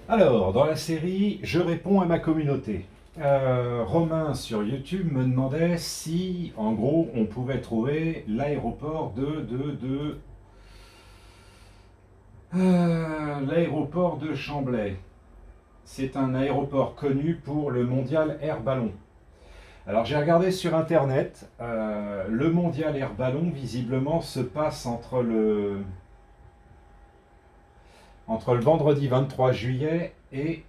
Alors, dans la série, je réponds à ma communauté. Romain sur YouTube me demandait si, en gros, on pouvait trouver l'aéroport l'aéroport de Chambly. C'est un aéroport connu pour le mondial Air Ballon. Alors j'ai regardé sur internet, le mondial Air Ballon visiblement se passe entre le vendredi 23 juillet et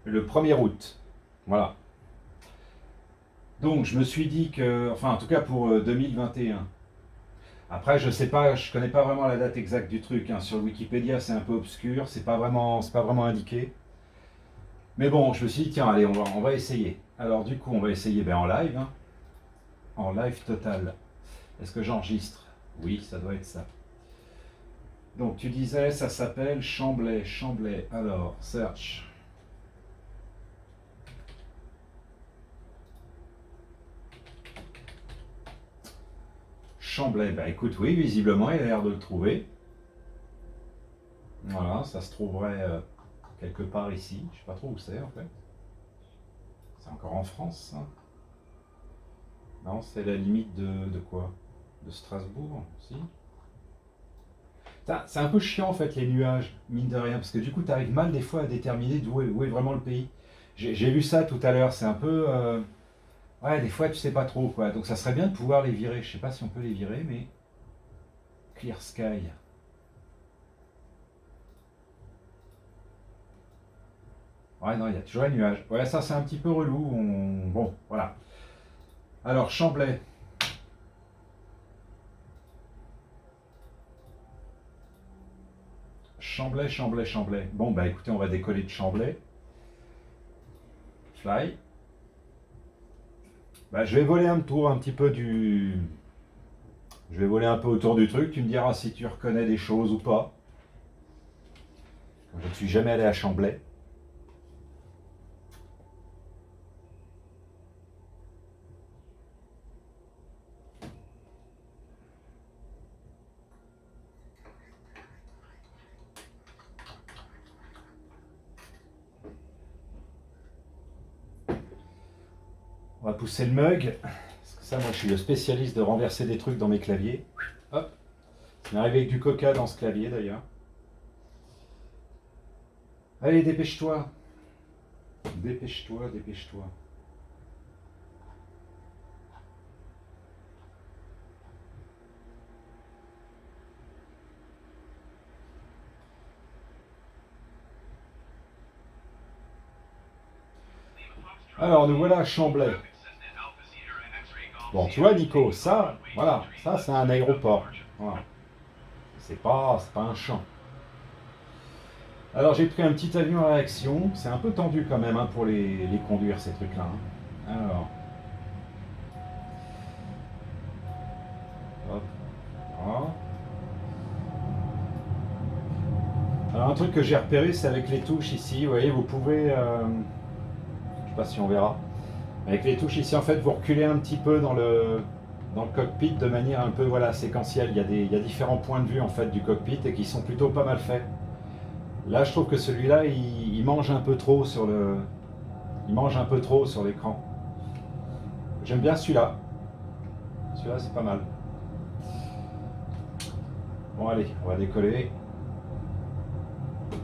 le 1er août. Voilà. Donc je me suis dit que, enfin en tout cas pour 2021. Après je sais pas, je connais pas vraiment la date exacte du truc, hein. Sur Wikipédia c'est un peu obscur, c'est pas vraiment indiqué. Mais bon, je me suis dit tiens allez on va essayer. Alors du coup on va essayer en live, hein. En live total. Est-ce que j'enregistre? Oui, ça doit être ça. Donc tu disais ça s'appelle Chambly, Chambly. Alors search. Chambly, bah écoute, oui, visiblement, il a l'air de le trouver. Voilà, ça se trouverait quelque part ici. Je sais pas trop où c'est en fait. C'est encore en France, ça? Non, c'est la limite de quoi? De Strasbourg, si? C'est un peu chiant en fait les nuages, mine de rien, parce que du coup, tu arrives mal des fois à déterminer où est vraiment le pays. J'ai vu ça tout à l'heure, c'est un peu. Ouais, des fois, tu sais pas trop quoi. Donc ça serait bien de pouvoir les virer. Je sais pas si on peut les virer, mais. Clear Sky. Ouais, non, il y a toujours les nuages. Ouais, ça c'est un petit peu relou. Bon, voilà. Alors, Chambly. Chambly, Chambly, Chambly. Bon, bah écoutez, on va décoller de Chambly. Fly. Bah, je vais voler un tour un petit peu du. Je vais voler un peu autour du truc. Tu me diras si tu reconnais des choses ou pas. Je ne suis jamais allé à Chambly. On va pousser le mug. Parce que ça, moi, je suis le spécialiste de renverser des trucs dans mes claviers. Hop. Ça m'est arrivé avec du coca dans ce clavier d'ailleurs. Allez, dépêche-toi. Dépêche-toi, dépêche-toi. Alors, nous voilà à Chambly. Bon, tu vois, Nico, ça, voilà, ça, c'est un aéroport. Voilà. C'est pas un champ. Alors, j'ai pris un petit avion à réaction. C'est un peu tendu quand même, hein, pour les conduire, ces trucs-là, hein. Alors, hop, voilà. Alors, un truc que j'ai repéré, c'est avec les touches ici. Vous voyez, vous pouvez. Je sais pas si on verra. Avec les touches ici, en fait, vous reculez un petit peu dans le cockpit de manière un peu voilà, séquentielle. Il y a différents points de vue en fait du cockpit et qui sont plutôt pas mal faits. Là, je trouve que celui-là, il mange un peu trop il mange un peu trop sur l'écran. J'aime bien celui-là. Celui-là, c'est pas mal. Bon, allez, on va décoller.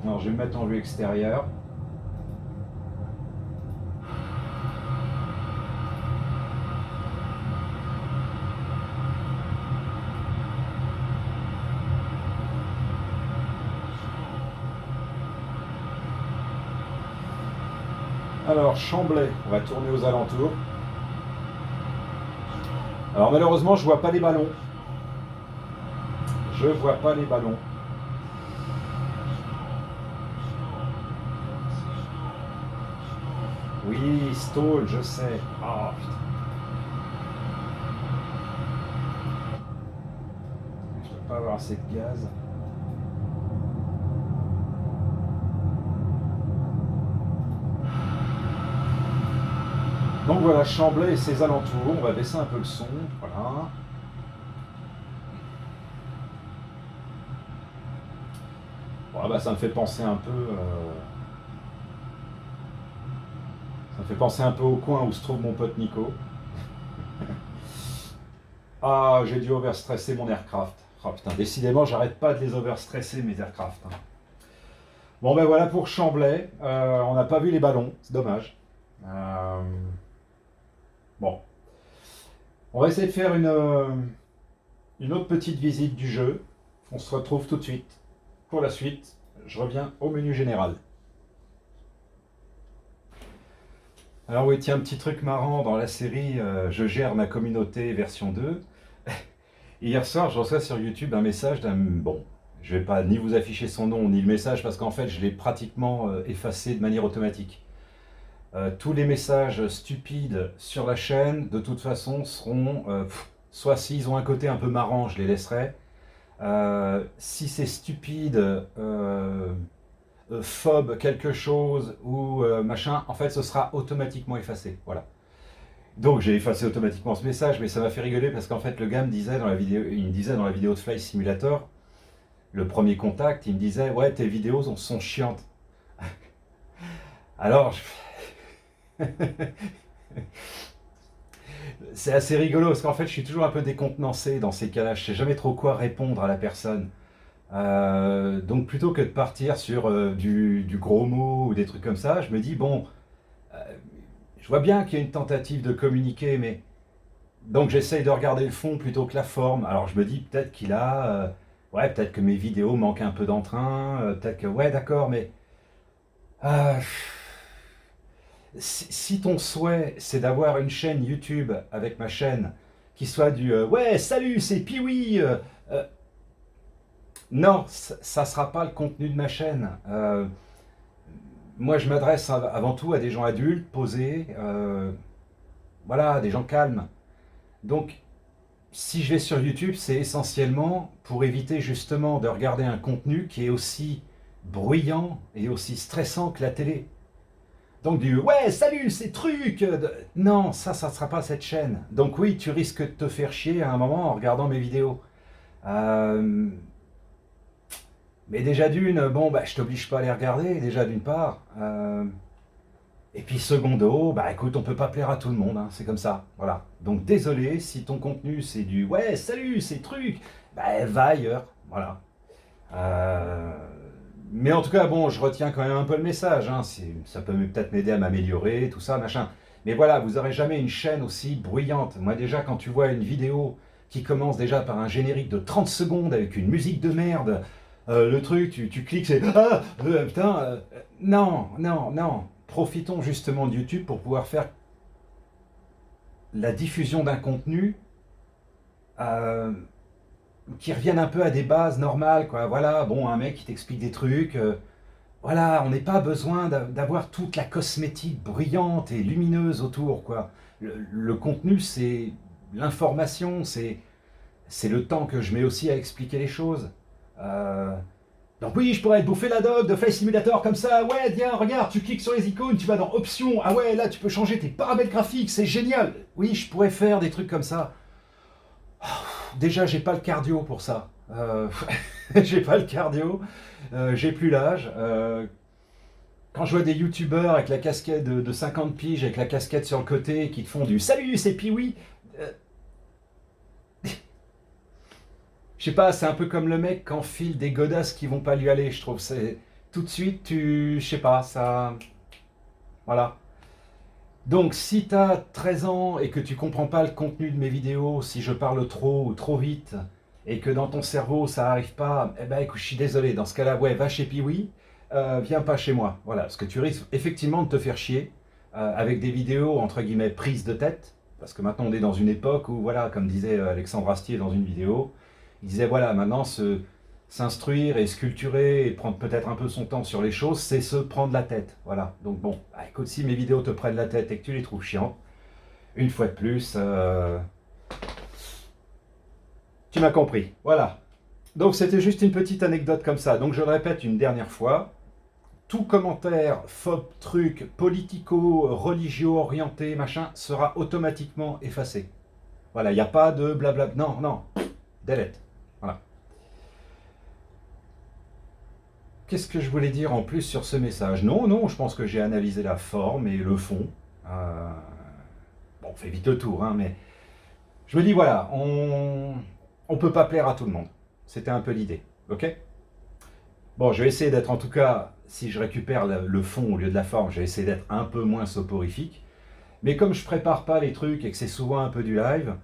Alors, je vais me mettre en vue extérieure. Alors, Chambly, on va tourner aux alentours. Alors, malheureusement, je vois pas les ballons. Je vois pas les ballons. Oui, stall, je sais. Ah, putain. Je peux pas avoir assez de gaz. Donc voilà, Chambly et ses alentours. On va baisser un peu le son. Voilà. Bon, bah, ça me fait penser un peu. Ça me fait penser un peu au coin où se trouve mon pote Nico. Ah, j'ai dû overstresser mon aircraft. Ah putain, décidément, j'arrête pas de les overstresser mes aircraft, hein. Bon ben voilà pour Chamblay. On n'a pas vu les ballons, c'est dommage. Euh, bon, on va essayer de faire une autre petite visite du jeu. On se retrouve tout de suite. Pour la suite, je reviens au menu général. Alors oui, tiens, un petit truc marrant dans la série Je gère ma communauté version 2. Hier soir, je reçois sur YouTube un message d'un... Bon, je vais pas ni vous afficher son nom ni le message parce qu'en fait, je l'ai pratiquement effacé de manière automatique. Tous les messages stupides sur la chaîne, de toute façon, seront... soit s'ils ont un côté un peu marrant, je les laisserai. Si c'est stupide, phobe quelque chose ou machin, en fait, ce sera automatiquement effacé. Voilà. Donc j'ai effacé automatiquement ce message, mais ça m'a fait rigoler parce qu'en fait le gars me disait dans la vidéo, il me disait dans la vidéo de Flight Simulator, le premier contact, il me disait ouais tes vidéos sont chiantes. Alors c'est assez rigolo parce qu'en fait je suis toujours un peu décontenancé dans ces cas-là, je sais jamais trop quoi répondre à la personne. Donc plutôt que de partir sur du gros mot ou des trucs comme ça, je me dis bon, euh, je vois bien qu'il y a une tentative de communiquer, mais donc j'essaye de regarder le fond plutôt que la forme. Alors je me dis peut-être qu'il a... ouais, peut-être que mes vidéos manquent un peu d'entrain. Peut-être que... Ouais, d'accord, mais... euh, si ton souhait, c'est d'avoir une chaîne YouTube avec ma chaîne qui soit du... ouais, salut, c'est Piwi non, ça ne sera pas le contenu de ma chaîne. Moi, je m'adresse avant tout à des gens adultes, posés, voilà, des gens calmes. Donc, si je vais sur YouTube, c'est essentiellement pour éviter justement de regarder un contenu qui est aussi bruyant et aussi stressant que la télé. Donc du ouais, salut, ces trucs non, ça ne sera pas cette chaîne. Donc oui, tu risques de te faire chier à un moment en regardant mes vidéos. Euh, mais déjà d'une, bon, bah, je t'oblige pas à les regarder, déjà d'une part. Et puis secondo, bah écoute, on peut pas plaire à tout le monde, hein, c'est comme ça, voilà. Donc désolé, si ton contenu c'est du ouais, salut, ces trucs, bah va ailleurs, voilà. Euh, mais en tout cas, bon, je retiens quand même un peu le message, hein, ça peut peut-être m'aider à m'améliorer, tout ça, machin. Mais voilà, vous aurez jamais une chaîne aussi bruyante. Moi déjà, quand tu vois une vidéo qui commence déjà par un générique de 30 secondes avec une musique de merde, le truc, tu cliques, c'est ah, putain, non, non, non. Profitons justement de YouTube pour pouvoir faire la diffusion d'un contenu euh, qui revienne un peu à des bases normales, quoi. Voilà, bon, un mec qui t'explique des trucs. Voilà, on n'est pas besoin d'avoir toute la cosmétique brillante et lumineuse autour, quoi. Le contenu, c'est l'information, c'est le temps que je mets aussi à expliquer les choses. Euh, Donc oui, je pourrais te bouffer la doc de Flight Simulator comme ça. Ouais, tiens, regarde, tu cliques sur les icônes, tu vas dans Options. Ah ouais, là, tu peux changer tes paramètres graphiques, c'est génial. Oui, je pourrais faire des trucs comme ça. Déjà, j'ai pas le cardio pour ça. J'ai pas le cardio. J'ai plus l'âge. Quand je vois des youtubeurs avec la casquette de 50 piges, avec la casquette sur le côté, qui te font du salut, c'est Piwi. Euh, je sais pas, c'est un peu comme le mec qui enfile des godasses qui vont pas lui aller, je trouve. C'est tout de suite, je sais pas, ça, voilà. Donc, si tu as 13 ans et que tu comprends pas le contenu de mes vidéos, si je parle trop ou trop vite, et que dans ton cerveau ça arrive pas, eh ben écoute, je suis désolé. Dans ce cas-là, ouais, va chez Piwi, viens pas chez moi. Voilà, parce que tu risques effectivement de te faire chier avec des vidéos entre guillemets prises de tête, parce que maintenant on est dans une époque où, voilà, comme disait Alexandre Astier dans une vidéo, il disait voilà, maintenant s'instruire et sculpturer et prendre peut-être un peu son temps sur les choses, c'est se prendre la tête. Voilà. Donc bon, bah, écoute, si mes vidéos te prennent la tête et que tu les trouves chiantes, une fois de plus, tu m'as compris. Voilà. Donc c'était juste une petite anecdote comme ça. Donc je le répète une dernière fois. Tout commentaire, phobe, truc, politico, religieux orienté, machin, sera automatiquement effacé. Voilà, il n'y a pas de blabla. Non, non. Delete. Voilà. qu'est-ce que je voulais dire en plus sur ce message? Non, non, je pense que j'ai analysé la forme et le fond. Euh, bon, on fait vite le tour, hein, mais je me dis voilà, on peut pas plaire à tout le monde. C'était un peu l'idée, ok? Bon, je vais essayer d'être en tout cas, si je récupère le fond au lieu de la forme, je vais essayer d'être un peu moins soporifique. Mais comme je prépare pas les trucs et que c'est souvent un peu du live,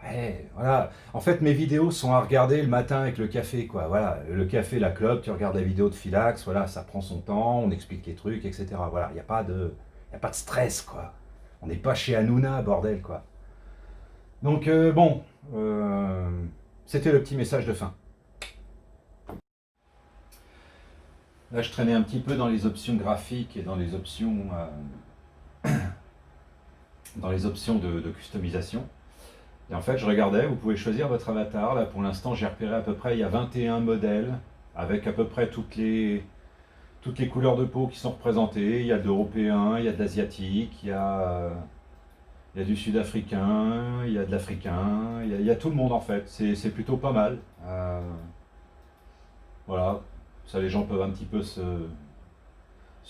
ouais, voilà. En fait, mes vidéos sont à regarder le matin avec le café, quoi. Voilà, le café, la clope, tu regardes la vidéo de Philax, voilà, ça prend son temps, on explique les trucs, etc. Voilà, il n'y a pas de, y a pas de stress, quoi. On n'est pas chez Hanouna, bordel, quoi. Donc, bon, euh, c'était le petit message de fin. Là, je traînais un petit peu dans les options graphiques et dans les options de customisation. Et en fait, je regardais, vous pouvez choisir votre avatar. Là, pour l'instant, j'ai repéré à peu près, il y a 21 modèles, avec à peu près toutes les couleurs de peau qui sont représentées. Il y a de l'européen, il y a de l'asiatique, il y a du sud-africain, il y a de l'africain, il y a tout le monde en fait. C'est plutôt pas mal. Voilà, ça les gens peuvent un petit peu se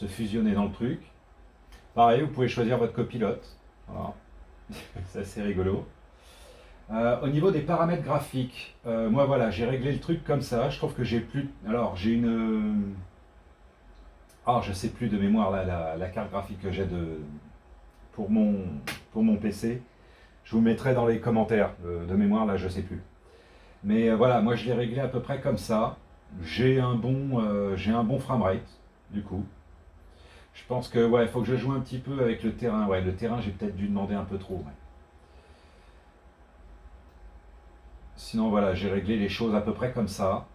fusionner dans le truc. Pareil, vous pouvez choisir votre copilote. Voilà. C'est assez rigolo. Au niveau des paramètres graphiques, moi voilà, j'ai réglé le truc comme ça. Je trouve que j'ai plus. Alors j'ai une. Ah, je sais plus de mémoire là, la carte graphique que j'ai pour mon, pour mon PC. Je vous mettrai dans les commentaires. De mémoire là, je sais plus. Mais voilà, moi je l'ai réglé à peu près comme ça. J'ai un bon framerate, du coup. Je pense que ouais, il faut que je joue un petit peu avec le terrain. Ouais, le terrain, j'ai peut-être dû demander un peu trop. Ouais. Sinon, voilà, j'ai réglé les choses à peu près comme ça.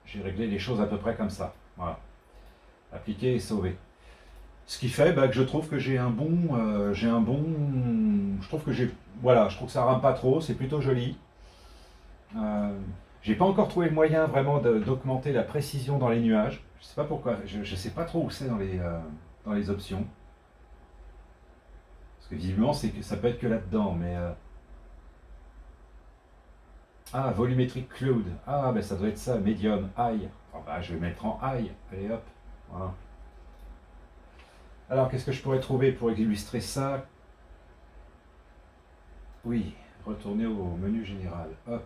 J'ai réglé les choses à peu près comme ça. Voilà. Appliquer et sauver. Ce qui fait bah, que je trouve que je trouve que voilà, je trouve que ça rame pas trop, c'est plutôt joli. J'ai pas encore trouvé le moyen vraiment d'augmenter la précision dans les nuages. Je sais pas pourquoi, je sais pas trop où c'est dans les options. Parce que visiblement, c'est que ça peut être que là-dedans, mais ah, volumétrique cloud. Ah, ben ça doit être ça, medium, high. Enfin, bah, je vais mettre en high. Allez hop. Voilà. Alors, qu'est-ce que je pourrais trouver pour illustrer ça? Oui, retourner au menu général. Hop.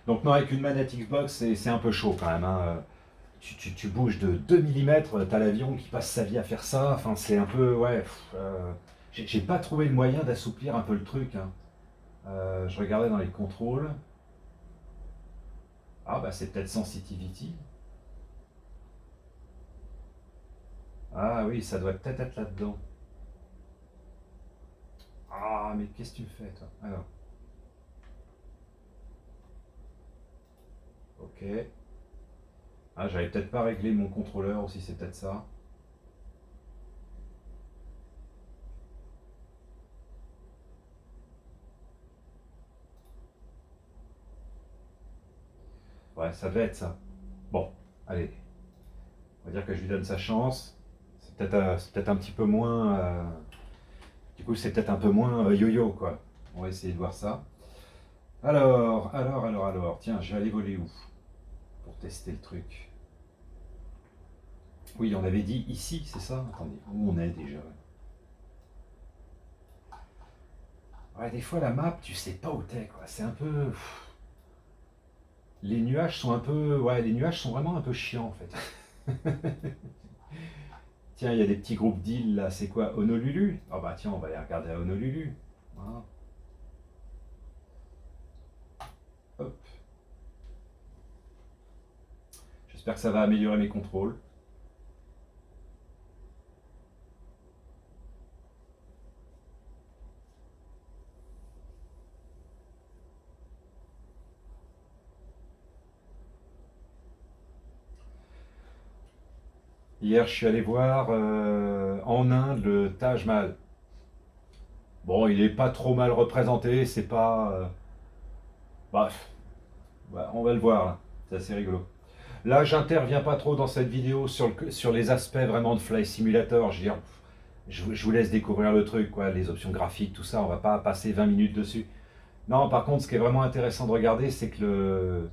Donc, non, avec une manette Xbox, c'est un peu chaud quand même, hein. Tu bouges de 2 mm, t'as l'avion qui passe sa vie à faire ça. Enfin, c'est un peu. Ouais. J'ai pas trouvé le moyen d'assouplir un peu le truc, hein. Je regardais dans les contrôles. Ah, bah, c'est peut-être sensitivity. Ah oui, ça doit peut-être être là-dedans. Ah, mais qu'est-ce que tu fais, toi? Alors, ok. Ah, j'avais peut-être pas réglé mon contrôleur aussi, c'est peut-être ça. Ouais, ça devait être ça. Bon, allez, on va dire que je lui donne sa chance. C'est peut-être un petit peu moins. Du coup, c'est peut-être un peu moins yo-yo, quoi. On va essayer de voir ça. Alors. Tiens, je vais aller voler où? Pour tester le truc. Oui, on avait dit ici, c'est ça? Attendez, où on est déjà? Ouais, des fois, la map, tu sais pas où t'es, quoi. C'est un peu. Les nuages sont un peu. Ouais, les nuages sont vraiment un peu chiants, en fait. Tiens, il y a des petits groupes d'îles là, c'est quoi? Honolulu? Ah bah tiens, on va aller regarder à Honolulu. Voilà. Hop. J'espère que ça va améliorer mes contrôles. Hier, je suis allé voir en Inde le Taj Mahal. Bon, il est pas trop mal représenté, c'est pas. Bref, bah, on va le voir là. C'est assez rigolo. Là, j'interviens pas trop dans cette vidéo sur les aspects vraiment de Flight Simulator. Je veux dire, je vous laisse découvrir le truc, quoi, les options graphiques, tout ça, on va pas passer 20 minutes dessus. Non, par contre, ce qui est vraiment intéressant de regarder, c'est que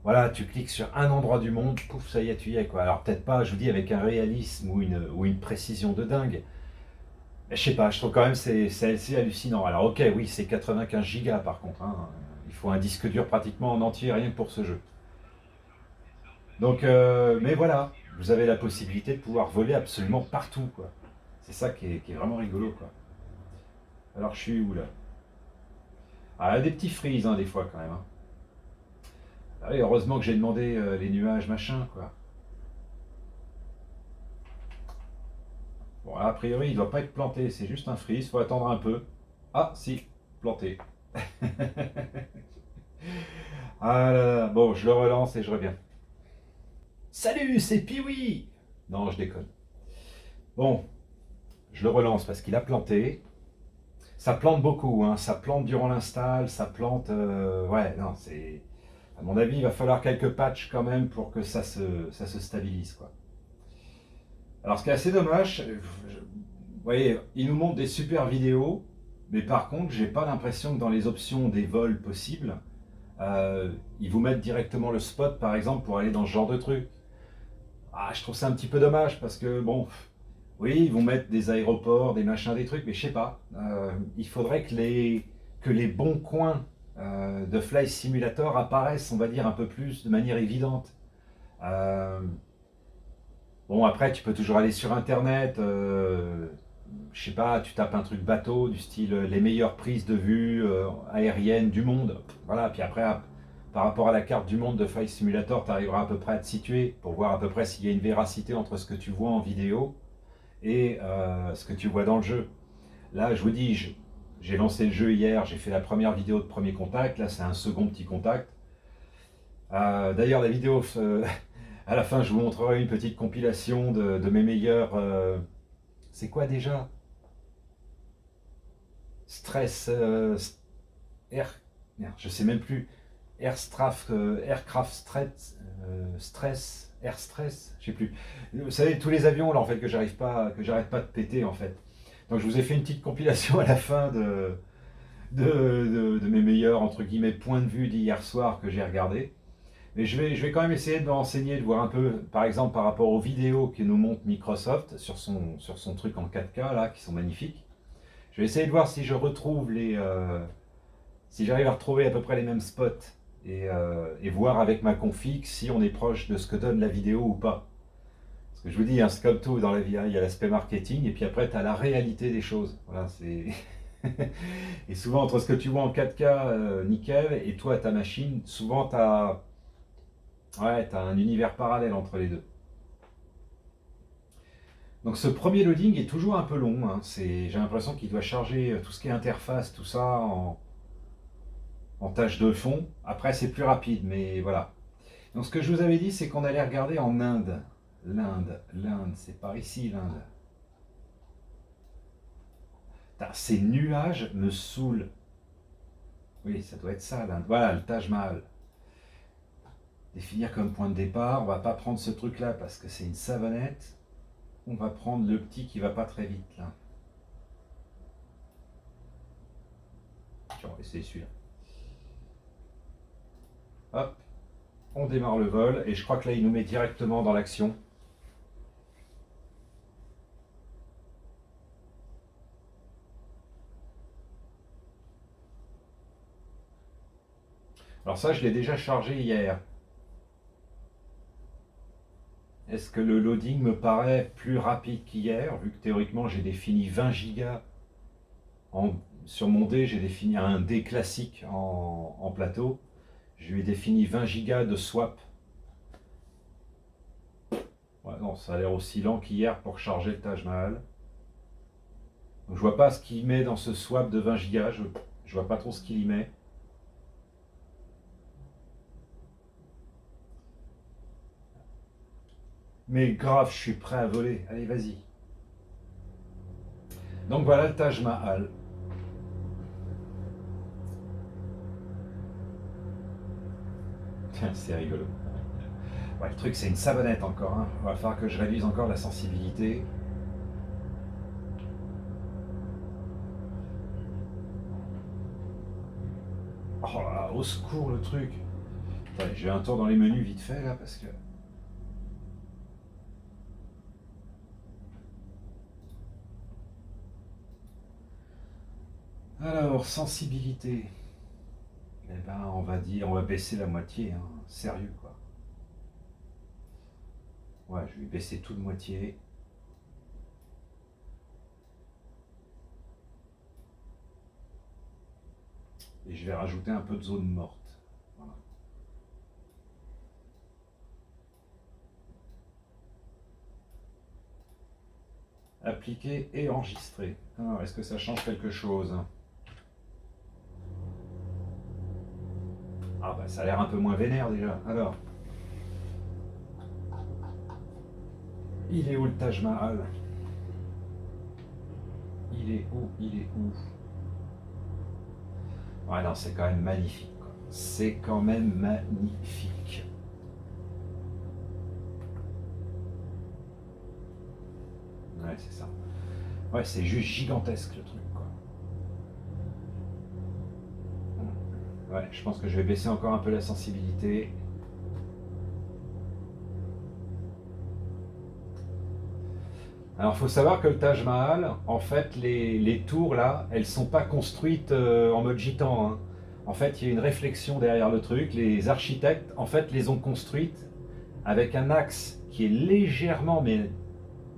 voilà, tu cliques sur un endroit du monde, pouf, ça y est, tu y es, quoi. Alors peut-être pas, je vous dis, avec un réalisme ou une précision de dingue. Mais je sais pas, je trouve quand même c'est assez hallucinant. Alors ok, oui, c'est 95 gigas par contre, hein. Il faut un disque dur pratiquement en entier rien que pour ce jeu. Donc, mais voilà, vous avez la possibilité de pouvoir voler absolument partout, quoi. C'est ça qui est vraiment rigolo, quoi. Alors je suis où là? Ah, il y a des petits freeze, hein, des fois quand même, hein. Ah oui, heureusement que j'ai demandé les nuages, machin, quoi. Bon, a priori, il ne doit pas être planté, c'est juste un freeze, faut attendre un peu. Ah, si, planté. Ah là là, bon, je le relance et je reviens. Salut, c'est Piwi. Non, je déconne. Bon, je le relance parce qu'il a planté. Ça plante beaucoup, hein. Ça plante durant l'install, ça plante... ouais, non, c'est... À mon avis, il va falloir quelques patchs quand même pour que ça se stabilise, quoi. Alors, ce qui est assez dommage, vous voyez, il nous montre des super vidéos, mais par contre, j'ai pas l'impression que dans les options des vols possibles, ils vous mettent directement le spot, par exemple, pour aller dans ce genre de truc. Ah, je trouve ça un petit peu dommage parce que, bon, oui, ils vont mettre des aéroports, des machins, des trucs, mais je sais pas. Il faudrait que les bons coins de Flight Simulator apparaissent, on va dire, un peu plus de manière évidente. Euh, bon, après, tu peux toujours aller sur Internet. Je sais pas, tu tapes un truc bateau du style les meilleures prises de vue aériennes du monde. Voilà, puis après, par rapport à la carte du monde de Flight Simulator, tu arriveras à peu près à te situer pour voir à peu près s'il y a une véracité entre ce que tu vois en vidéo et ce que tu vois dans le jeu. Là, je vous dis, j'ai lancé le jeu hier, j'ai fait la première vidéo de premier contact, là c'est un second petit contact. D'ailleurs, la vidéo, à la fin, je vous montrerai une petite compilation de mes meilleurs... c'est quoi déjà? Stress... air... Merde, je sais même plus. Aircraft stress, air stress, je sais plus. Vous savez, tous les avions là en fait que j'arrête pas de péter en fait. Donc je vous ai fait une petite compilation à la fin de mes meilleurs entre guillemets points de vue d'hier soir que j'ai regardé. Mais je vais quand même essayer de me renseigner, de voir un peu, par exemple par rapport aux vidéos que nous montre Microsoft sur son truc en 4K là, qui sont magnifiques. Je vais essayer de voir si je retrouve si j'arrive à retrouver à peu près les mêmes spots et voir avec ma config si on est proche de ce que donne la vidéo ou pas. Parce que je vous dis, c'est comme tout dans la vie, hein, il y a l'aspect marketing et puis après tu as la réalité des choses. Voilà, c'est... et souvent entre ce que tu vois en 4K nickel et toi ta machine, souvent tu as... Ouais, t'as un univers parallèle entre les deux. Donc ce premier loading est toujours un peu long, hein. J'ai l'impression qu'il doit charger tout ce qui est interface, tout ça en tâche de fond. Après, c'est plus rapide, mais voilà. Donc, ce que je vous avais dit, c'est qu'on allait regarder en Inde. L'Inde, c'est par ici, l'Inde. Ces nuages me saoulent. Oui, ça doit être ça, l'Inde. Voilà, le Taj Mahal. Définir comme point de départ. On va pas prendre ce truc-là parce que c'est une savonnette. On va prendre le petit qui va pas très vite, là. Tiens, on va essayer celui-là. Hop. On démarre le vol et je crois que là il nous met directement dans l'action. Alors ça je l'ai déjà chargé hier. Est-ce que le loading me paraît plus rapide qu'hier, vu que théoriquement j'ai défini 20 gigas sur mon dé, j'ai défini un dé classique en plateau. Je lui ai défini 20 gigas de swap. Ouais, non, ça a l'air aussi lent qu'hier pour charger le Taj Mahal. Donc, je vois pas ce qu'il met dans ce swap de 20 gigas, je vois pas trop ce qu'il y met. Mais grave, je suis prêt à voler. Allez, vas-y. Donc voilà le Taj Mahal. C'est rigolo. Ouais, le truc, c'est une savonnette encore, hein. Il va falloir que je réduise encore la sensibilité. Ah, au secours le truc. Attendez, je vais un tour dans les menus vite fait là parce que. Alors, sensibilité. Eh ben, on va baisser la moitié, hein. Sérieux quoi. Ouais, je vais baisser tout de moitié. Et je vais rajouter un peu de zone morte. Voilà. Appliquer et enregistrer. Alors, est-ce que ça change quelque chose? Ah bah ça a l'air un peu moins vénère déjà. Alors, il est où le Taj Mahal? Il est où? Il est où? Ouais non, c'est quand même magnifique, quoi. C'est quand même magnifique. Ouais, c'est ça. Ouais, c'est juste gigantesque le truc, quoi. Ouais, je pense que je vais baisser encore un peu la sensibilité. Alors, il faut savoir que le Taj Mahal, en fait, les tours là, elles sont pas construites en mode gitan, hein. En fait, il y a une réflexion derrière le truc. Les architectes, en fait, les ont construites avec un axe qui est légèrement, mais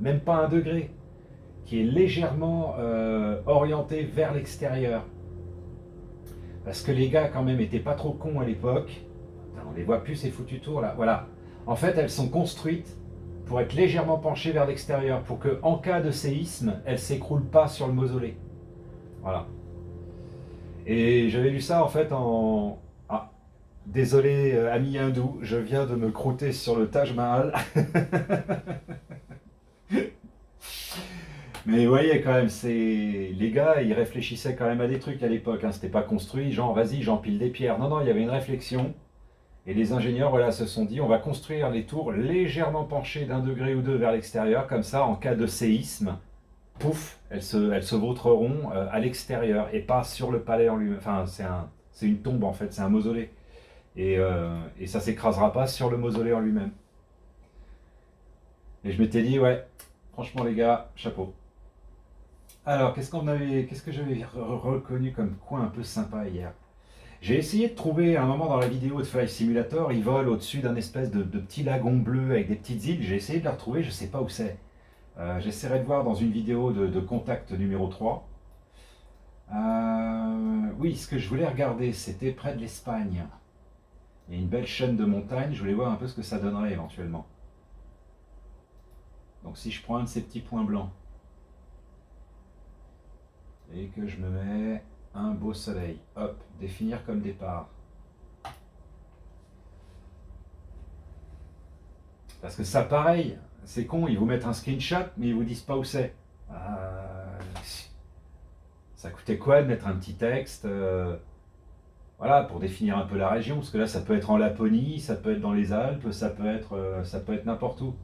même pas un degré, qui est légèrement orienté vers l'extérieur. Parce que les gars, quand même, étaient pas trop cons à l'époque. On les voit plus, ces foutus tours là. Voilà. En fait, elles sont construites pour être légèrement penchées vers l'extérieur, pour que, en cas de séisme, elles s'écroulent pas sur le mausolée. Voilà. Et j'avais lu ça en fait en. Ah, désolé, ami hindou, je viens de me croûter sur le Taj Mahal. Mais vous voyez quand même, c'est les gars, ils réfléchissaient quand même à des trucs à l'époque, hein. C'était pas construit, genre vas-y, j'empile des pierres. Non, non, il y avait une réflexion. Et les ingénieurs, voilà, se sont dit, on va construire les tours légèrement penchées d'un degré ou deux vers l'extérieur, comme ça, en cas de séisme, pouf, elles se vautreront à l'extérieur et pas sur le palais en lui-même. Enfin, c'est une tombe en fait, c'est un mausolée. Et ça s'écrasera pas sur le mausolée en lui-même. Et je m'étais dit, ouais, franchement les gars, chapeau. Alors, qu'est-ce que j'avais reconnu comme coin un peu sympa hier? J'ai essayé de trouver un moment dans la vidéo de Flight Simulator, il vole au-dessus d'un espèce de petit lagon bleu avec des petites îles. J'ai essayé de la retrouver, je ne sais pas où c'est. J'essaierai de voir dans une vidéo de contact numéro 3. Oui, ce que je voulais regarder, c'était près de l'Espagne. Il y a une belle chaîne de montagnes, je voulais voir un peu ce que ça donnerait éventuellement. Donc si je prends un de ces petits points blancs et que je me mets un beau soleil, hop, définir comme départ. Parce que ça, pareil, c'est con, ils vous mettent un screenshot, mais ils vous disent pas où c'est. Ça coûtait quoi de mettre un petit texte voilà, pour définir un peu la région, parce que là, ça peut être en Laponie, ça peut être dans les Alpes, ça peut être n'importe où.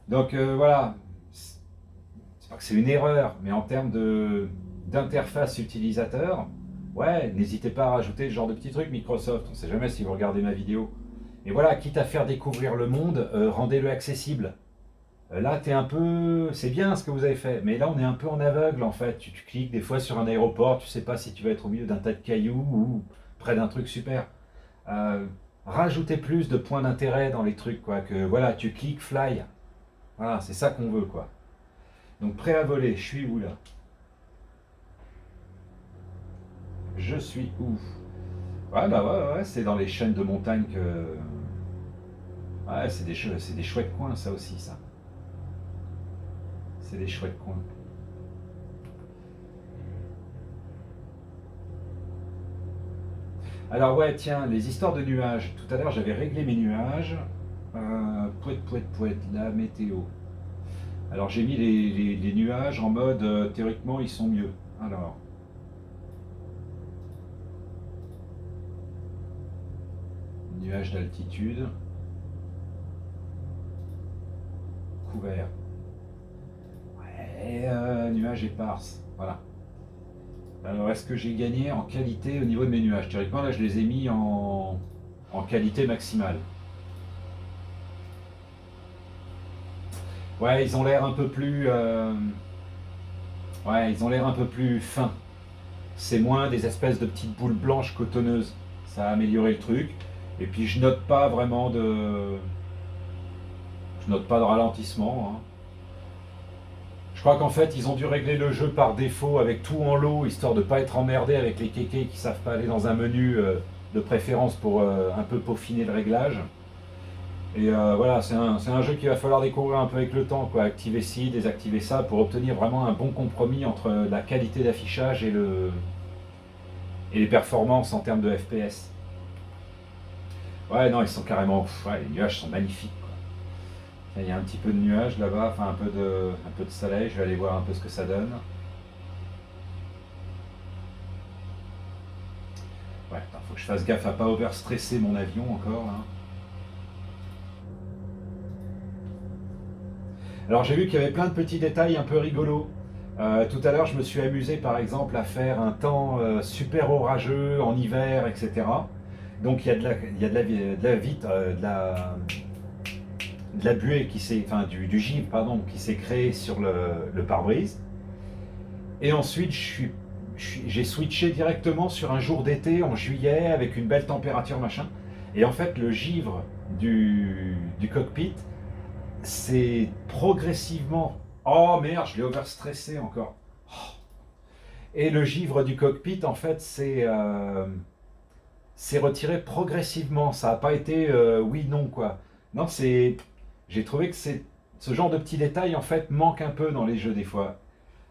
Donc voilà, c'est pas que c'est une erreur, mais en termes d'interface utilisateur, ouais, n'hésitez pas à rajouter ce genre de petits trucs Microsoft. On ne sait jamais si vous regardez ma vidéo. Et voilà, quitte à faire découvrir le monde, rendez-le accessible. Là, t'es un peu. C'est bien ce que vous avez fait, mais là, on est un peu en aveugle en fait. Tu cliques des fois sur un aéroport, tu sais pas si tu vas être au milieu d'un tas de cailloux ou près d'un truc super. Euh, Rajoutez plus de points d'intérêt dans les trucs, quoi. Que voilà, tu cliques fly. Voilà, c'est ça qu'on veut, quoi. Donc, prêt à voler, je suis où là? Je suis où? Ouais, bah ouais, c'est dans les chaînes de montagnes que. Ouais, c'est des chouettes coins, ça aussi, ça. C'est des chouettes coins. Alors ouais, tiens, les histoires de nuages. Tout à l'heure, j'avais réglé mes nuages. Pouette, la météo. Alors j'ai mis les nuages en mode, théoriquement, ils sont mieux. Alors, nuages d'altitude, couvert. Ouais, nuages éparses. Voilà. Alors, est-ce que j'ai gagné en qualité au niveau de mes nuages? Théoriquement, là, je les ai mis en qualité maximale. Ouais, ils ont l'air un peu plus... ouais, ils ont l'air un peu plus fins. C'est moins des espèces de petites boules blanches cotonneuses. Ça a amélioré le truc. Et puis, je note pas vraiment de... Je note pas de ralentissement, hein. Je crois qu'en fait, ils ont dû régler le jeu par défaut avec tout en lot, histoire de ne pas être emmerdé avec les kékés qui savent pas aller dans un menu de préférence pour un peu peaufiner le réglage. Et voilà, c'est un jeu qu'il va falloir découvrir un peu avec le temps, quoi. Activer ci, désactiver ça, pour obtenir vraiment un bon compromis entre la qualité d'affichage et les performances en termes de FPS. Ouais, non, ils sont carrément... ouais, les nuages sont magnifiques. Il y a un petit peu de nuages là-bas, enfin un peu de soleil, je vais aller voir un peu ce que ça donne. Ouais, faut que je fasse gaffe à pas overstresser mon avion encore là. Alors j'ai vu qu'il y avait plein de petits détails un peu rigolos. Tout à l'heure je me suis amusé par exemple à faire un temps super orageux en hiver, etc. Donc il y a de la buée qui s'est, enfin du givre pardon, qui s'est créé sur le pare-brise. Et ensuite j'ai switché directement sur un jour d'été en juillet avec une belle température machin. Et en fait le givre du cockpit c'est progressivement... Oh merde, je l'ai overstressé encore. Et le givre du cockpit, en fait, c'est retiré progressivement. Ça n'a pas été oui, non, quoi. Non, c'est... J'ai trouvé que ce genre de petits détails, en fait, manque un peu dans les jeux des fois.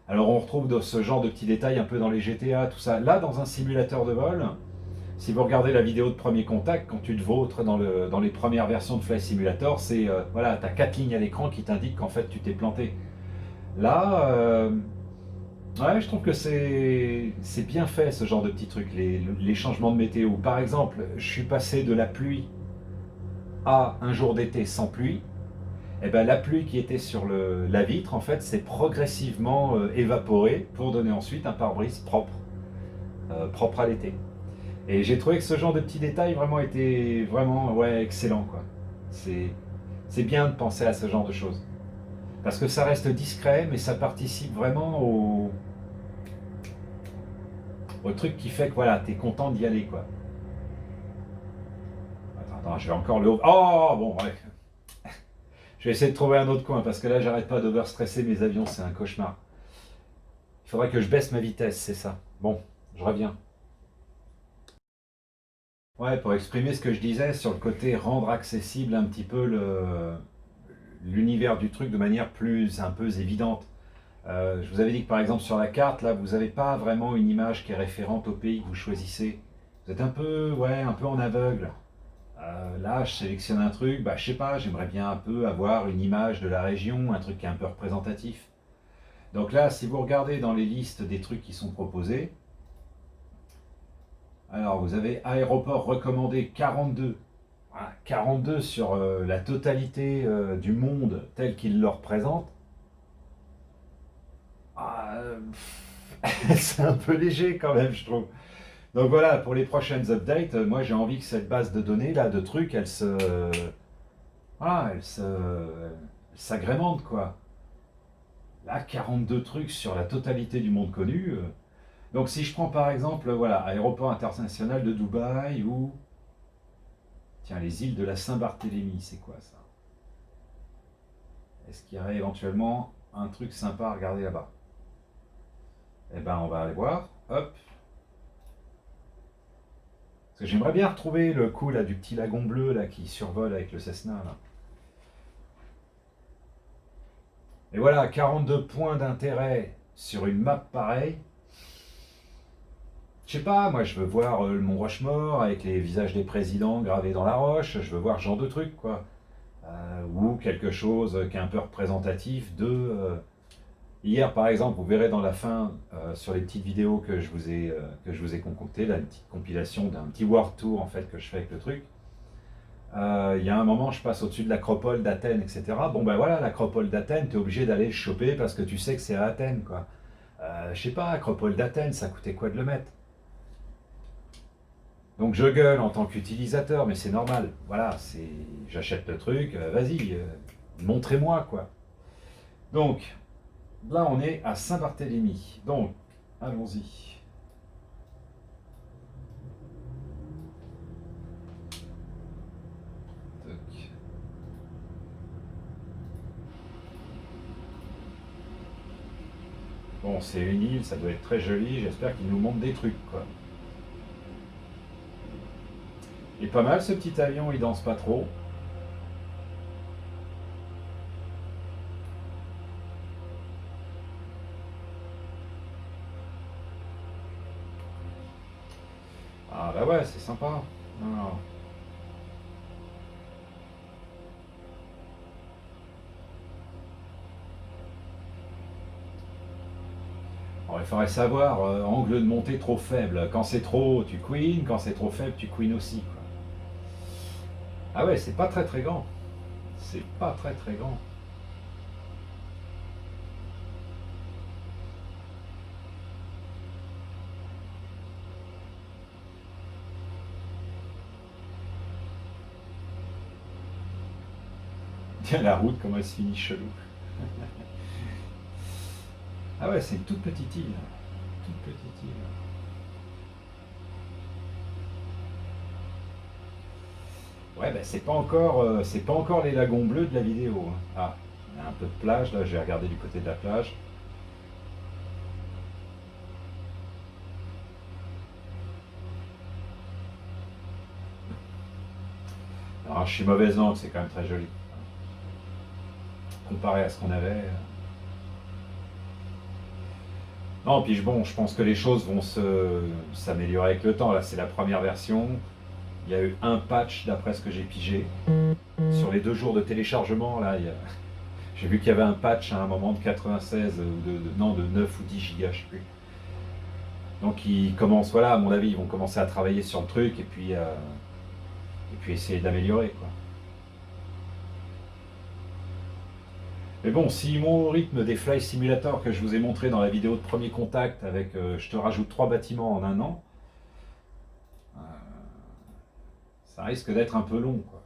Alors on retrouve ce genre de petits détails un peu dans les GTA, tout ça. Là, dans un simulateur de vol, si vous regardez la vidéo de Premier Contact, quand tu te vautres dans les premières versions de Flight Simulator, c'est voilà, tu as 4 lignes à l'écran qui t'indiquent qu'en fait tu t'es planté. Là, ouais, je trouve que c'est bien fait ce genre de petits trucs, les changements de météo. Par exemple, je suis passé de la pluie à un jour d'été sans pluie. Et ben, la pluie qui était sur la vitre, en fait, s'est progressivement évaporée pour donner ensuite un pare-brise propre, propre à l'été. Et j'ai trouvé que ce genre de petits détails vraiment était vraiment ouais, excellent, quoi. C'est, c'est bien de penser à ce genre de choses. Parce que ça reste discret, mais ça participe vraiment au truc qui fait que voilà, t'es content d'y aller, quoi. Attends, je vais encore le... Oh, bon, ouais. Je vais essayer de trouver un autre coin, parce que là, j'arrête pas d'overstresser mes avions, c'est un cauchemar. Il faudrait que je baisse ma vitesse, c'est ça. Bon, je reviens. Ouais, pour exprimer ce que je disais sur le côté rendre accessible un petit peu l'univers du truc de manière plus un peu évidente. Je vous avais dit que par exemple sur la carte, là, vous n'avez pas vraiment une image qui est référente au pays que vous choisissez. Vous êtes un peu, ouais, un peu en aveugle. Là, je sélectionne un truc, bah, je sais pas, j'aimerais bien un peu avoir une image de la région, un truc qui est un peu représentatif. Donc là, si vous regardez dans les listes des trucs qui sont proposés, alors vous avez aéroport recommandé 42. Voilà, 42 sur la totalité du monde tel qu'il le représente. Ah, c'est un peu léger quand même, je trouve. Donc voilà, pour les prochaines updates, moi j'ai envie que cette base de données là, de trucs, elle s'agrémente quoi. Là, 42 trucs sur la totalité du monde connu. Donc si je prends par exemple, voilà, aéroport international de Dubaï ou, tiens, les îles de la Saint-Barthélemy, c'est quoi ça? Est-ce qu'il y aurait éventuellement un truc sympa à regarder là-bas? Eh ben, on va aller voir. Hop. Parce que j'aimerais bien retrouver le coup là du petit lagon bleu là qui survole avec le Cessna là. Et voilà, 42 points d'intérêt sur une map pareille. Je sais pas, moi je veux voir le Mont Rochemort avec les visages des présidents gravés dans la roche, je veux voir ce genre de truc quoi. Ou quelque chose qui est un peu représentatif de... Hier par exemple, vous verrez dans la fin, sur les petites vidéos que je vous ai concoctées, là, une petite compilation d'un petit World Tour en fait que je fais avec le truc. Il y a un moment, je passe au-dessus de l'acropole d'Athènes, etc. Bon ben voilà, l'acropole d'Athènes, tu es obligé d'aller le choper parce que tu sais que c'est à Athènes, quoi. Je sais pas, Acropole d'Athènes, ça coûtait quoi de le mettre? Donc je gueule en tant qu'utilisateur, mais c'est normal. Voilà, j'achète le truc, vas-y, montrez-moi quoi. Donc, là on est à Saint-Barthélemy. Donc, allons-y. Tac. Bon, c'est une île, ça doit être très joli. J'espère qu'il nous montre des trucs quoi. Et pas mal ce petit avion, il danse pas trop. Ah bah ouais, c'est sympa. Alors, alors, il faudrait savoir, angle de montée trop faible. Quand c'est trop haut, tu queen. Quand c'est trop faible, tu queen aussi. Quoi. Ah ouais, c'est pas très très grand. C'est pas très très grand. Tiens, la route, comment elle se finit chelou. Ah ouais, c'est une toute petite île. Toute petite île. Ouais, bah c'est pas encore les lagons bleus de la vidéo. Hein. Ah, il y a un peu de plage, là, je vais regarder du côté de la plage. Alors, je suis mauvaise langue, c'est quand même très joli. Comparé à ce qu'on avait. Non, puis bon, je pense que les choses vont s'améliorer avec le temps. Là, c'est la première version. Il y a eu un patch, d'après ce que j'ai pigé. Sur les 2 jours de téléchargement, là, j'ai vu qu'il y avait un patch à un moment de 96, ou non, de 9 ou 10 gigas, je sais plus. Donc ils commencent, voilà, à mon avis, ils vont commencer à travailler sur le truc et puis essayer d'améliorer, quoi. Mais bon, s'ils vont au rythme des Fly Simulator que je vous ai montré dans la vidéo de premier contact avec je te rajoute 3 bâtiments en un an, euh, ça risque d'être un peu long, quoi.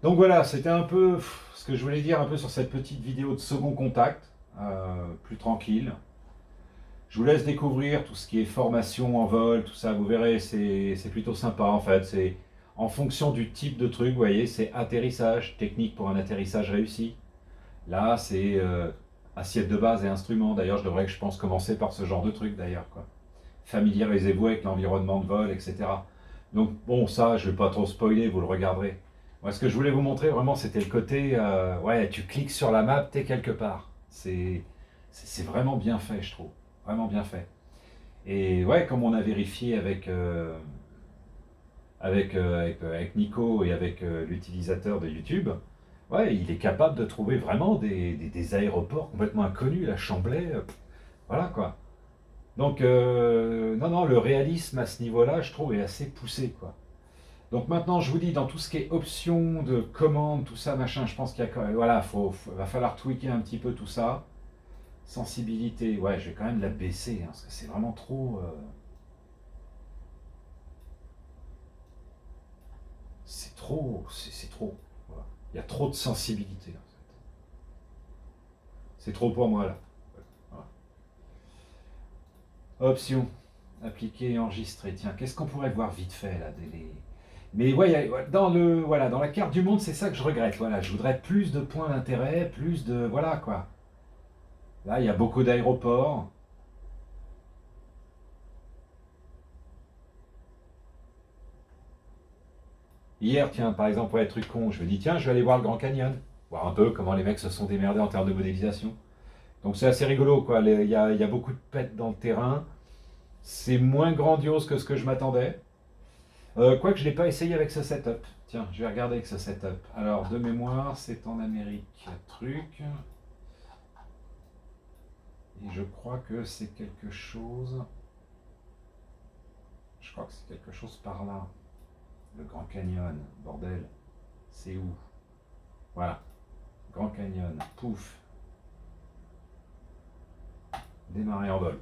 Donc voilà, c'était un peu ce que je voulais dire un peu sur cette petite vidéo de second contact, plus tranquille. Je vous laisse découvrir tout ce qui est formation en vol, tout ça, vous verrez, c'est plutôt sympa en fait. C'est en fonction du type de truc, vous voyez, c'est atterrissage, technique pour un atterrissage réussi. Là, c'est assiette de base et instruments. D'ailleurs, je pense, commencer par ce genre de truc d'ailleurs, quoi. Familiarisez-vous avec l'environnement de vol, etc. Donc bon, ça, je vais pas trop spoiler, vous le regarderez. Moi, ce que je voulais vous montrer vraiment, c'était le côté, ouais, tu cliques sur la map, t'es quelque part. C'est vraiment bien fait, je trouve. Vraiment bien fait. Et ouais, comme on a vérifié avec Nico et avec l'utilisateur de YouTube, ouais, il est capable de trouver vraiment des aéroports complètement inconnus, la Chamblay, voilà quoi. Donc, non, non, le réalisme à ce niveau-là, je trouve, est assez poussé, quoi. Donc maintenant, je vous dis, dans tout ce qui est options de commande, tout ça, machin, je pense qu'il y a quand même, voilà, va falloir tweaker un petit peu tout ça. Sensibilité, ouais, je vais quand même la baisser, hein, parce que c'est vraiment trop... c'est trop, c'est trop. Voilà. Il y a trop de sensibilité, en fait. C'est trop pour moi, là. Voilà. Options. Appliquer et enregistrer. Tiens, qu'est-ce qu'on pourrait voir vite fait, là, Mais ouais, voilà, dans la carte du monde, c'est ça que je regrette. Voilà, je voudrais plus de points d'intérêt, plus de... Voilà, quoi. Là, il y a beaucoup d'aéroports. Hier, tiens, par exemple, ouais, truc con, je me dis, tiens, je vais aller voir le Grand Canyon. Voir un peu comment les mecs se sont démerdés en termes de modélisation. Donc c'est assez rigolo, quoi. Il y a beaucoup de pètes dans le terrain. C'est moins grandiose que ce que je m'attendais. Quoique je ne l'ai pas essayé avec ce setup. Tiens, je vais regarder avec ce setup. Alors, de mémoire, c'est en Amérique. Truc. Et je crois que c'est quelque chose... Je crois que c'est quelque chose par là. Le Grand Canyon, bordel. C'est où? Voilà. Grand Canyon. Pouf. Démarrer en vol.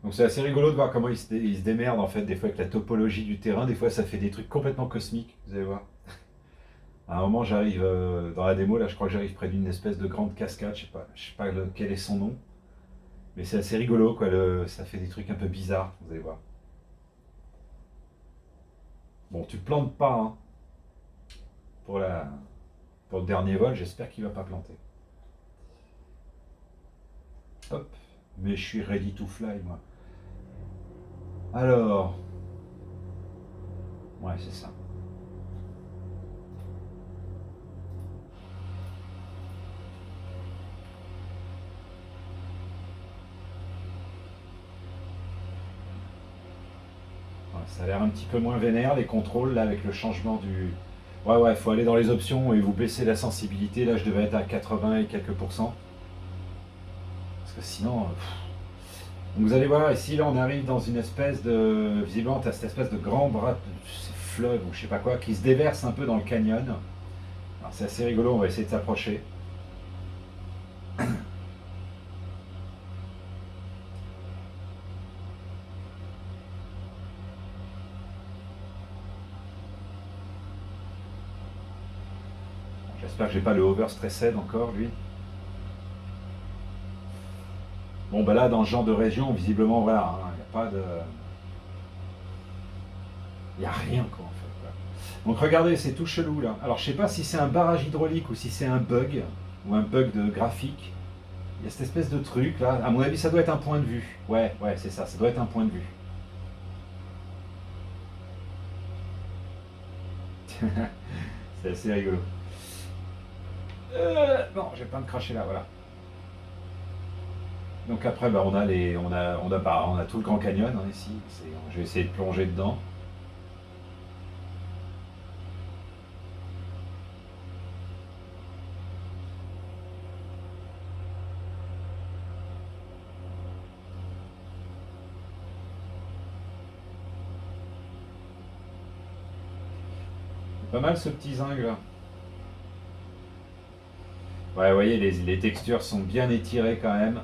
Donc c'est assez rigolo de voir comment ils se démerdent en fait, des fois avec la topologie du terrain, des fois ça fait des trucs complètement cosmiques, vous allez voir. À un moment j'arrive dans la démo, là je crois que j'arrive près d'une espèce de grande cascade, je sais pas quel est son nom, mais c'est assez rigolo quoi, ça fait des trucs un peu bizarres, vous allez voir. Bon tu plantes pas hein, pour, pour le dernier vol, j'espère qu'il va pas planter. Hop, mais je suis ready to fly moi. Alors, ouais c'est ça. Ouais, ça a l'air un petit peu moins vénère les contrôles là avec le changement du. Ouais ouais, faut aller dans les options et vous baisser la sensibilité. Là je devais être à 80 et quelques pourcents. Parce que sinon. Donc vous allez voir, ici là on arrive dans une espèce de. Visiblement t'as cette espèce de grand bras de fleuve ou je sais pas quoi qui se déverse un peu dans le canyon. Alors c'est assez rigolo, on va essayer de s'approcher. J'espère que j'ai pas le overstressed encore lui. Bon bah là dans ce genre de région, visiblement voilà, il n'y a pas de. Il n'y a rien quoi en fait. Quoi. Donc regardez, c'est tout chelou là. Alors je sais pas si c'est un barrage hydraulique ou si c'est un bug ou un bug de graphique. Il y a cette espèce de truc là. À mon avis, ça doit être un point de vue. Ouais, ouais, c'est ça. Ça doit être un point de vue. C'est assez rigolo. Non, j'ai pas me cracher là, voilà. Donc après, bah, on a on a tout le Grand Canyon hein, ici. Je vais essayer de plonger dedans. C'est pas mal ce petit zinc là. Ouais, vous voyez, les textures sont bien étirées quand même.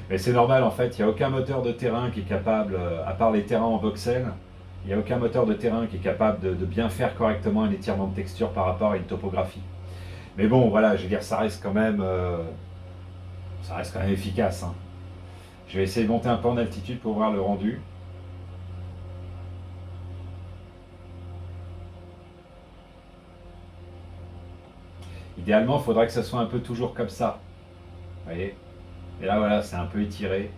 Mais c'est normal en fait, il n'y a aucun moteur de terrain qui est capable, à part les terrains en voxel, il n'y a aucun moteur de terrain qui est capable de bien faire correctement un étirement de texture par rapport à une topographie. Mais bon, voilà, je veux dire, ça reste quand même efficace. Hein. Je vais essayer de monter un peu en altitude pour voir le rendu. Idéalement, il faudrait que ça soit un peu toujours comme ça. Vous voyez. Et là, voilà, c'est un peu étiré.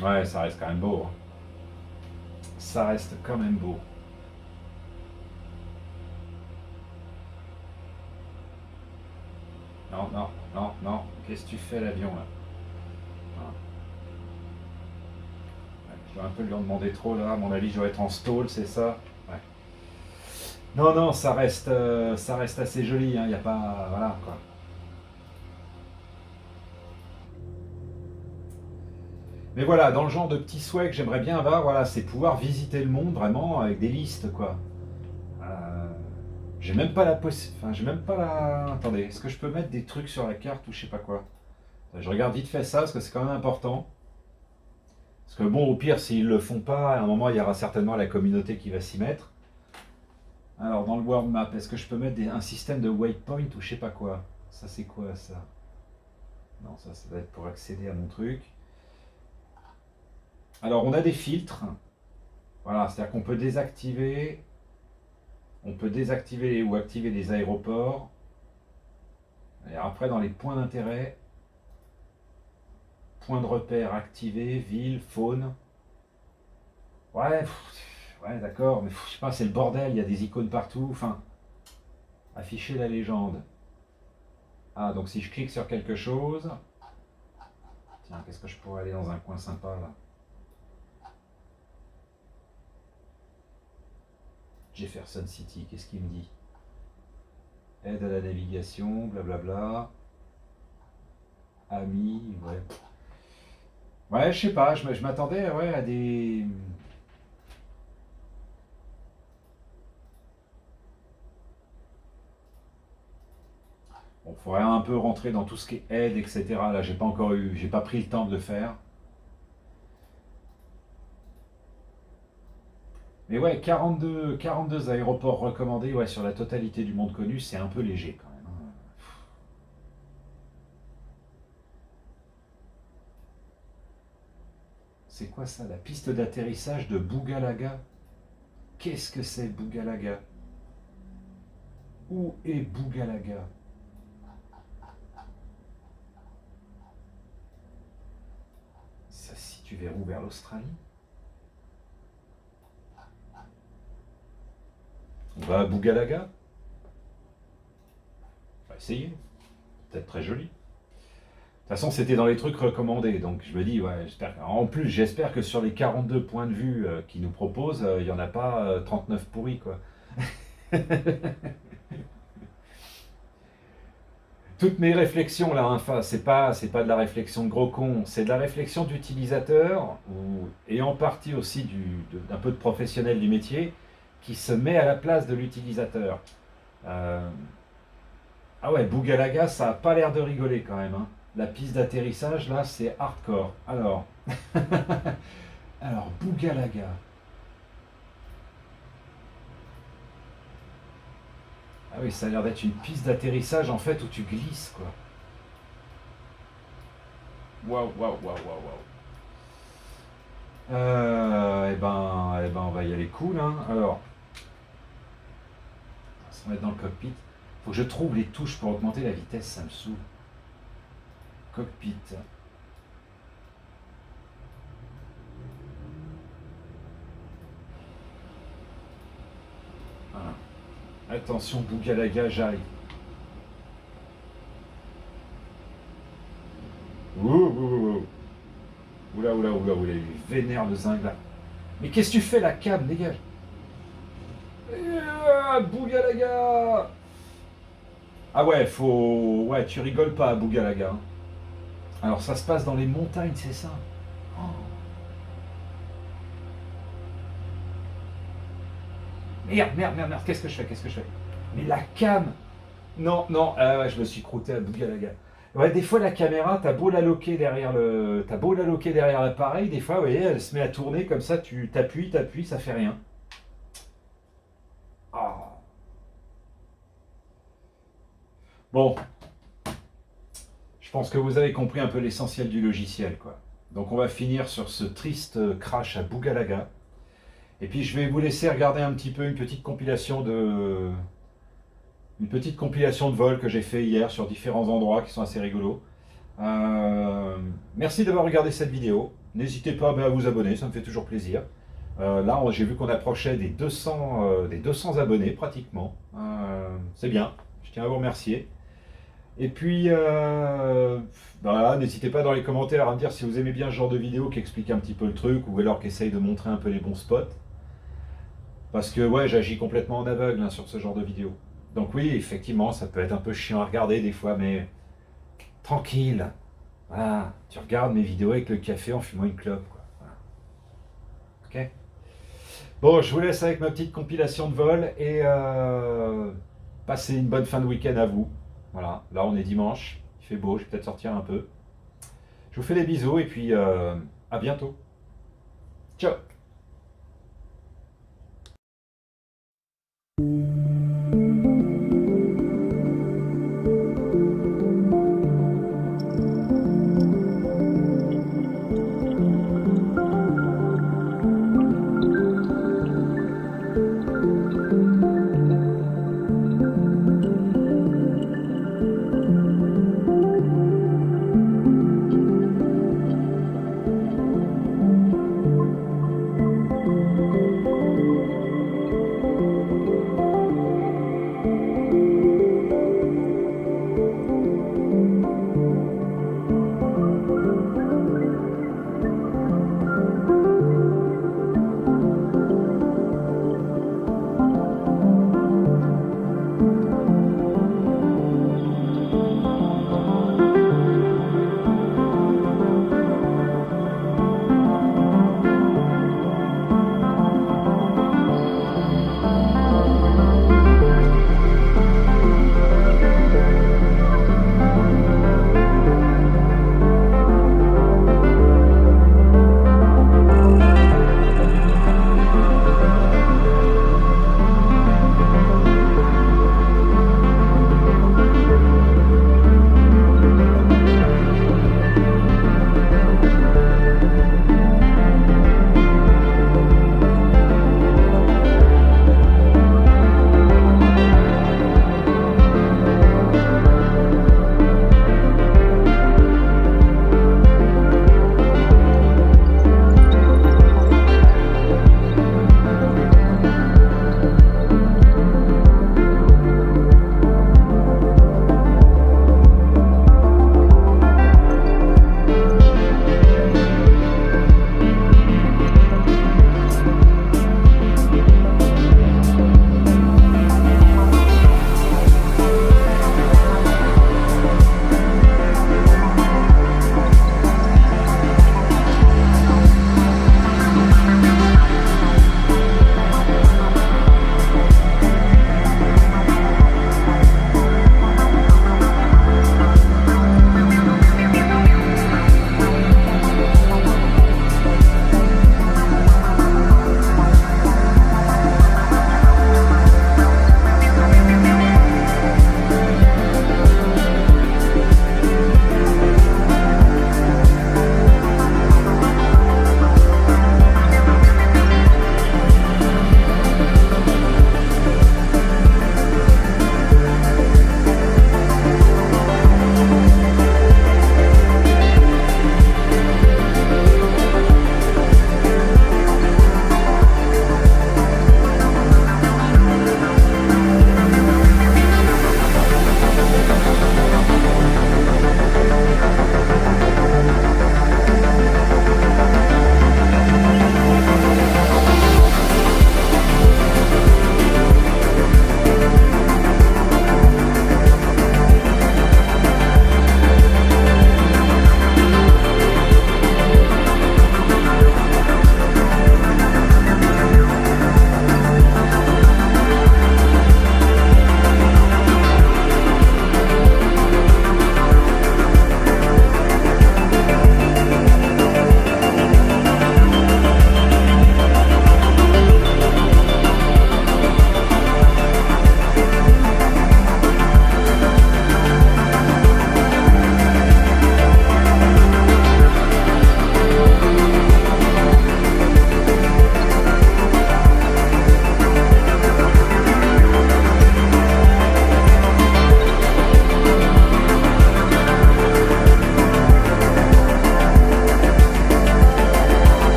Ouais, ça reste quand même beau. Hein. Ça reste quand même beau. Non, non, non, non. Qu'est-ce que tu fais l'avion là? Voilà. Ouais, je dois un peu lui en demander trop là. À mon avis, je dois être en stall, c'est ça? Ouais. Non, non, ça reste assez joli. Il n'y a pas, voilà quoi. Mais voilà, dans le genre de petit souhait que j'aimerais bien avoir, voilà, c'est pouvoir visiter le monde vraiment avec des listes quoi. Euh, j'ai même pas la enfin, j'ai même pas la. Attendez, est-ce que je peux mettre des trucs sur la carte ou je sais pas quoi? Je regarde vite fait ça parce que c'est quand même important. Parce que bon, au pire, s'ils le font pas, à un moment, il y aura certainement la communauté qui va s'y mettre. Alors, dans le world map, est-ce que je peux mettre un système de waypoint ou je sais pas quoi? Ça, c'est quoi ça? Non, ça va être pour accéder à mon truc. Alors, on a des filtres. Voilà, c'est-à-dire qu'on peut désactiver. On peut désactiver ou activer des aéroports. Et après, dans les points d'intérêt, points de repère activés, ville, faune. Ouais, ouais, d'accord, mais je sais pas, c'est le bordel, il y a des icônes partout. Enfin, afficher la légende. Ah, donc si je clique sur quelque chose. Tiens, qu'est-ce que je pourrais aller dans un coin sympa là? Jefferson City, qu'est-ce qu'il me dit? Aide à la navigation, blablabla. Amis, ouais. Ouais, je sais pas, je m'attendais ouais, à des. Bon, faudrait un peu rentrer dans tout ce qui est aide, etc. Là, j'ai pas pris le temps de le faire. Mais ouais, 42 aéroports recommandés ouais, sur la totalité du monde connu, c'est un peu léger quand même, hein. C'est quoi ça, la piste d'atterrissage de Bougalaga? Qu'est-ce que c'est Bougalaga? Où est Bougalaga? Ça se situe vers où? Vers l'Australie? On va à Bougalaga? On va essayer. Peut-être très joli. De toute façon, c'était dans les trucs recommandés, donc je me dis, ouais, en plus, j'espère que sur les 42 points de vue qu'ils nous proposent, il n'y en a pas 39 pourris, quoi. Toutes mes réflexions là, enfin, c'est pas de la réflexion de gros con, c'est de la réflexion d'utilisateur et en partie aussi d'un peu de professionnel du métier qui se met à la place de l'utilisateur. Euh, ah ouais, Bougalaga, ça a pas l'air de rigoler quand même, hein. La piste d'atterrissage là, c'est hardcore. Alors Bougalaga. Ah oui, ça a l'air d'être une piste d'atterrissage en fait où tu glisses quoi. Waouh, waouh, waouh, waouh, waouh. On va y aller cool, hein. Alors, on va se mettre dans le cockpit. Faut que je trouve les touches pour augmenter la vitesse, ça me saoule. Cockpit. Voilà. Attention, Bougalaga, j'arrive. Ouh, ouh, ouh. Oula, oula, oula, oula, il vénère le zinc là. Mais qu'est-ce que tu fais la cam, dégage. Bougalaga. Ah ouais, faut. Ouais, tu rigoles pas, Bougalaga, hein. Alors ça se passe dans les montagnes, c'est ça? Oh. Merde, merde, merde, merde, qu'est-ce que je fais? Qu'est-ce que je fais? Mais la cam! Non, non, ouais, je me suis croûté à Bougalaga. Ouais, des fois la caméra, t'as beau la loquer derrière l'appareil, des fois, vous voyez, elle se met à tourner comme ça, tu t'appuies, ça fait rien. Ah. Bon, je pense que vous avez compris un peu l'essentiel du logiciel, quoi. Donc on va finir sur ce triste crash à Bougalaga. Et puis je vais vous laisser regarder un petit peu une petite compilation de vols que j'ai fait hier sur différents endroits qui sont assez rigolos. Merci d'avoir regardé cette vidéo. N'hésitez pas à vous abonner, ça me fait toujours plaisir. Là, j'ai vu qu'on approchait des 200 abonnés pratiquement. C'est bien, je tiens à vous remercier. Et puis, voilà, n'hésitez pas dans les commentaires à me dire si vous aimez bien ce genre de vidéo qui explique un petit peu le truc ou alors qui essaye de montrer un peu les bons spots. Parce que ouais, j'agis complètement en aveugle hein, sur ce genre de vidéo. Donc oui, effectivement, ça peut être un peu chiant à regarder des fois, mais tranquille. Voilà, tu regardes mes vidéos avec le café en fumant une clope, quoi. Voilà. Ok. Bon, je vous laisse avec ma petite compilation de vol et passez une bonne fin de week-end à vous. Voilà, là on est dimanche, il fait beau, je vais peut-être sortir un peu. Je vous fais des bisous et puis à bientôt. Ciao.